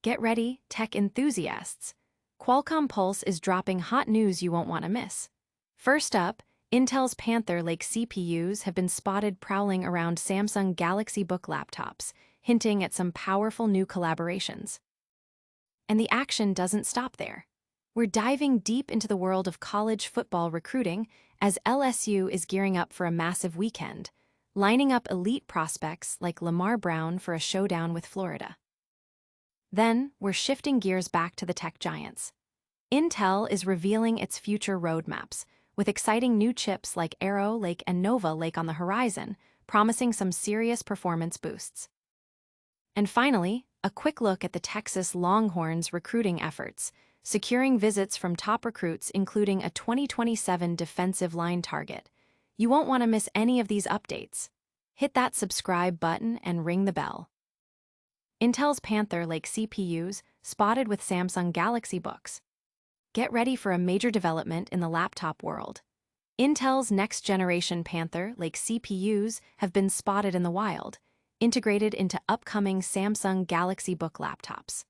Get ready, tech enthusiasts. Qualcomm Pulse is dropping hot news you won't want to miss. First up, Intel's Panther Lake CPUs have been spotted prowling around Samsung Galaxy Book laptops, hinting at some powerful new collaborations. And the action doesn't stop there. We're diving deep into the world of college football recruiting as LSU is gearing up for a massive weekend, lining up elite prospects like Lamar Brown for a showdown with Florida. Then, we're shifting gears back to the tech giants. Intel is revealing its future roadmaps, with exciting new chips like Arrow Lake and Nova Lake on the horizon, promising some serious performance boosts. And finally, a quick look at the Texas Longhorns recruiting efforts, securing visits from top recruits including a 2027 defensive line target. You won't want to miss any of these updates. Hit that subscribe button and ring the bell. Intel's Panther Lake CPUs spotted with Samsung Galaxy Books. Get ready for a major development in the laptop world. Intel's next-generation Panther Lake CPUs have been spotted in the wild, integrated into upcoming Samsung Galaxy Book laptops.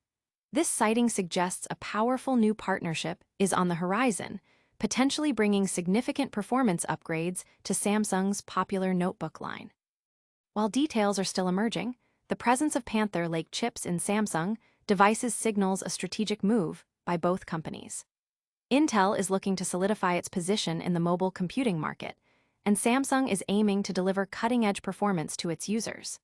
This sighting suggests a powerful new partnership is on the horizon, potentially bringing significant performance upgrades to Samsung's popular notebook line. While details are still emerging, the presence of Panther Lake chips in Samsung devices signals a strategic move by both companies. Intel is looking to solidify its position in the mobile computing market, and Samsung is aiming to deliver cutting-edge performance to its users.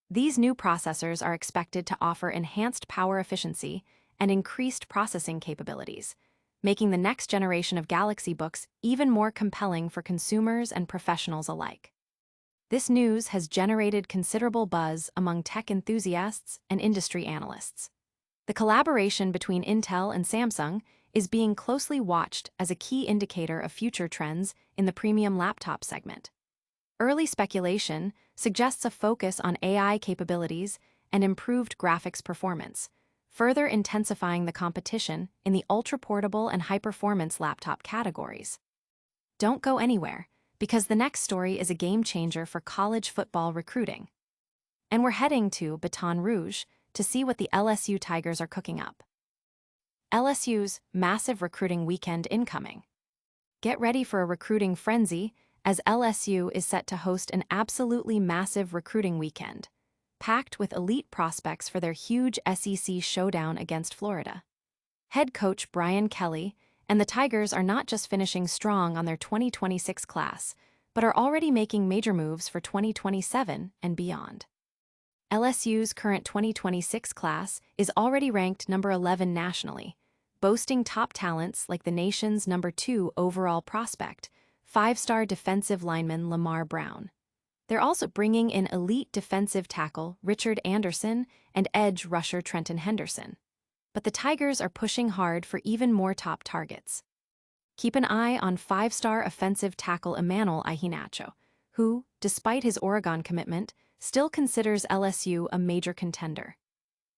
These new processors are expected to offer enhanced power efficiency and increased processing capabilities, making the next generation of Galaxy Books even more compelling for consumers and professionals alike. This news has generated considerable buzz among tech enthusiasts and industry analysts. The collaboration between Intel and Samsung is being closely watched as a key indicator of future trends in the premium laptop segment. Early speculation suggests a focus on AI capabilities and improved graphics performance, further intensifying the competition in the ultra-portable and high-performance laptop categories. Don't go anywhere, because the next story is a game-changer for college football recruiting. And we're heading to Baton Rouge to see what the LSU Tigers are cooking up. LSU's massive recruiting weekend incoming. Get ready for a recruiting frenzy as LSU is set to host an absolutely massive recruiting weekend, packed with elite prospects for their huge SEC showdown against Florida. Head coach Brian Kelly and the Tigers are not just finishing strong on their 2026 class, but are already making major moves for 2027 and beyond. LSU's current 2026 class is already ranked number 11 nationally, boasting top talents like the nation's number 2 overall prospect, 5-star defensive lineman Lamar Brown. They're also bringing in elite defensive tackle Richard Anderson and edge rusher Trenton Henderson. But the Tigers are pushing hard for even more top targets. Keep an eye on 5-star offensive tackle Emmanuel Iheanacho, who, despite his Oregon commitment, still considers LSU a major contender.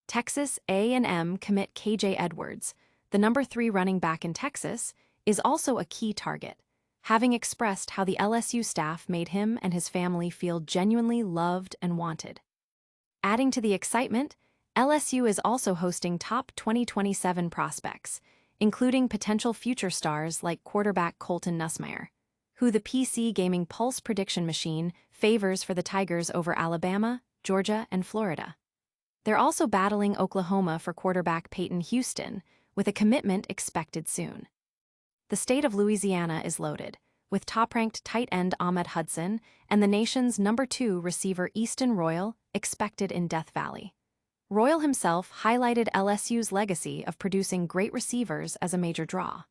Texas A&M commit KJ Edwards, the number 3 running back in Texas, is also a key target, having expressed how the LSU staff made him and his family feel genuinely loved and wanted. Adding to the excitement, LSU is also hosting top 2027 prospects, including potential future stars like quarterback Colton Nussmeier, who the PC Gaming Pulse prediction machine favors for the Tigers over Alabama, Georgia, and Florida. They're also battling Oklahoma for quarterback Peyton Houston, with a commitment expected soon. The state of Louisiana is loaded, with top-ranked tight end Ahmed Hudson and the nation's number 2 receiver Easton Royal expected in Death Valley. Royal himself highlighted LSU's legacy of producing great receivers as a major draw.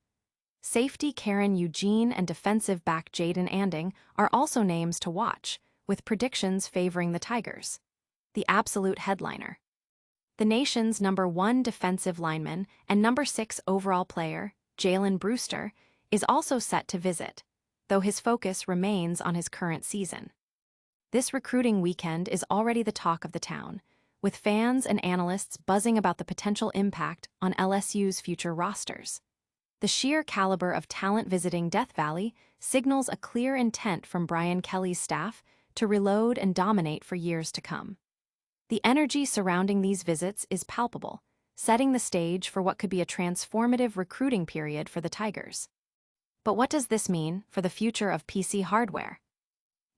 Safety Karen Eugene and defensive back Jaden Anding are also names to watch, with predictions favoring the Tigers. The absolute headliner. The nation's number 1 defensive lineman and number 6 overall player, Jalen Brewster, is also set to visit, though his focus remains on his current season. This recruiting weekend is already the talk of the town, with fans and analysts buzzing about the potential impact on LSU's future rosters. The sheer caliber of talent visiting Death Valley signals a clear intent from Brian Kelly's staff to reload and dominate for years to come. The energy surrounding these visits is palpable, setting the stage for what could be a transformative recruiting period for the Tigers. But what does this mean for the future of PC hardware?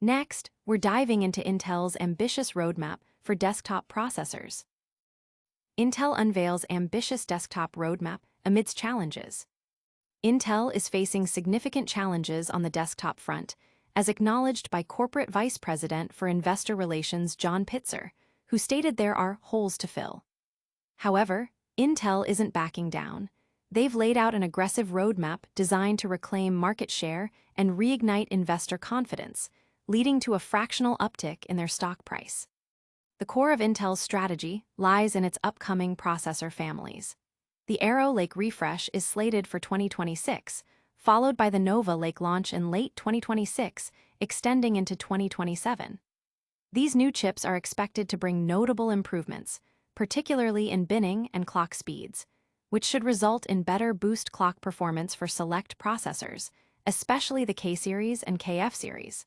Next, we're diving into Intel's ambitious roadmap for desktop processors. Intel unveils ambitious desktop roadmap amidst challenges. Intel is facing significant challenges on the desktop front, as acknowledged by Corporate Vice President for Investor Relations John Pitzer, who stated there are holes to fill. However, Intel isn't backing down. They've laid out an aggressive roadmap designed to reclaim market share and reignite investor confidence, leading to a fractional uptick in their stock price. The core of Intel's strategy lies in its upcoming processor families. The Arrow Lake refresh is slated for 2026, followed by the Nova Lake launch in late 2026, extending into 2027. These new chips are expected to bring notable improvements, particularly in binning and clock speeds, which should result in better boost clock performance for select processors, especially the K-series and KF series.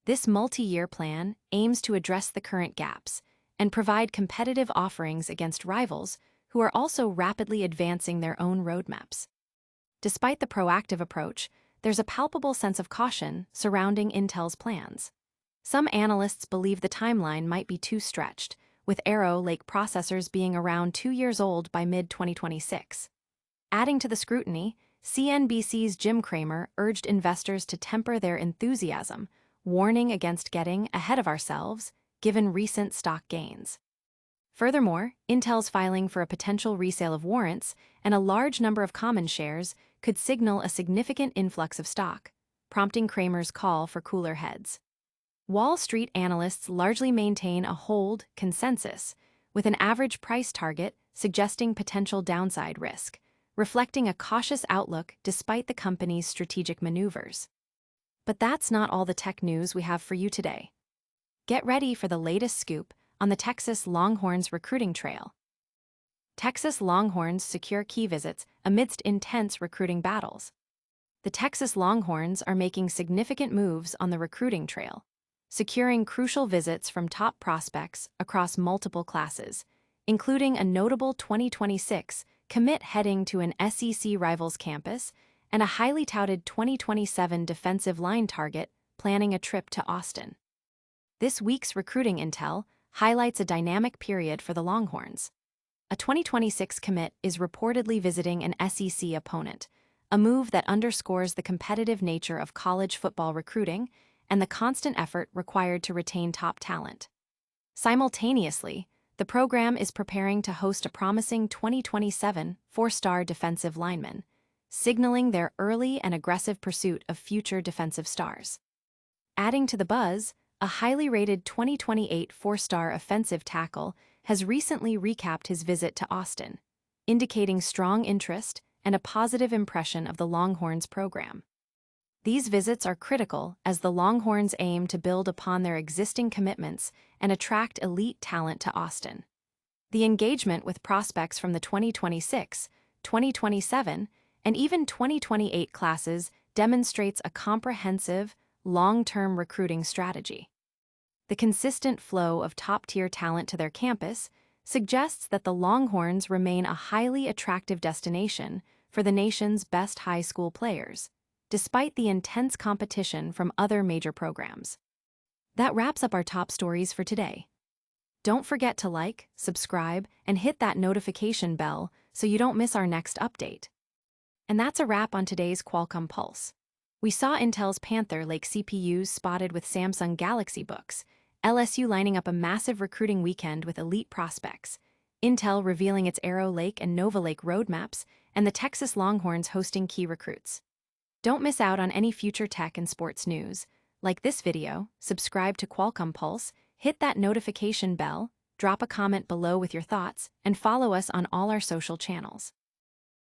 This multi-year plan aims to address the current gaps and provide competitive offerings against rivals who are also rapidly advancing their own roadmaps. Despite the proactive approach, there's a palpable sense of caution surrounding Intel's plans. Some analysts believe the timeline might be too stretched, with Arrow Lake processors being around 2 years old by mid-2026. Adding to the scrutiny, CNBC's Jim Cramer urged investors to temper their enthusiasm, warning against getting ahead of ourselves, given recent stock gains. Furthermore, Intel's filing for a potential resale of warrants and a large number of common shares could signal a significant influx of stock, prompting Cramer's call for cooler heads. Wall Street analysts largely maintain a hold consensus, with an average price target suggesting potential downside risk, reflecting a cautious outlook despite the company's strategic maneuvers. But that's not all the tech news we have for you today. Get ready for the latest scoop on the Texas Longhorns recruiting trail. Texas Longhorns secure key visits amidst intense recruiting battles. The Texas Longhorns are making significant moves on the recruiting trail, securing crucial visits from top prospects across multiple classes, including a notable 2026 commit heading to an SEC rivals campus and a highly touted 2027 defensive line target planning a trip to Austin. This week's recruiting intel highlights a dynamic period for the Longhorns. A 2026 commit is reportedly visiting an SEC opponent, a move that underscores the competitive nature of college football recruiting and the constant effort required to retain top talent. Simultaneously, the program is preparing to host a promising 2027 four-star defensive lineman, signaling their early and aggressive pursuit of future defensive stars. Adding to the buzz, a highly rated 2028 four-star offensive tackle has recently recapped his visit to Austin, indicating strong interest and a positive impression of the Longhorns program. These visits are critical as the Longhorns aim to build upon their existing commitments and attract elite talent to Austin. The engagement with prospects from the 2026, 2027, and even 2028 classes demonstrates a comprehensive, long-term recruiting strategy. The consistent flow of top-tier talent to their campus suggests that the Longhorns remain a highly attractive destination for the nation's best high school players, despite the intense competition from other major programs. That wraps up our top stories for today. Don't forget to like, subscribe, and hit that notification bell so you don't miss our next update. And that's a wrap on today's Qualcomm Pulse. We saw Intel's Panther Lake CPUs spotted with Samsung Galaxy Books, LSU lining up a massive recruiting weekend with elite prospects, Intel revealing its Arrow Lake and Nova Lake roadmaps, and the Texas Longhorns hosting key recruits. Don't miss out on any future tech and sports news. Like this video, subscribe to Qualcomm Pulse, hit that notification bell, drop a comment below with your thoughts, and follow us on all our social channels.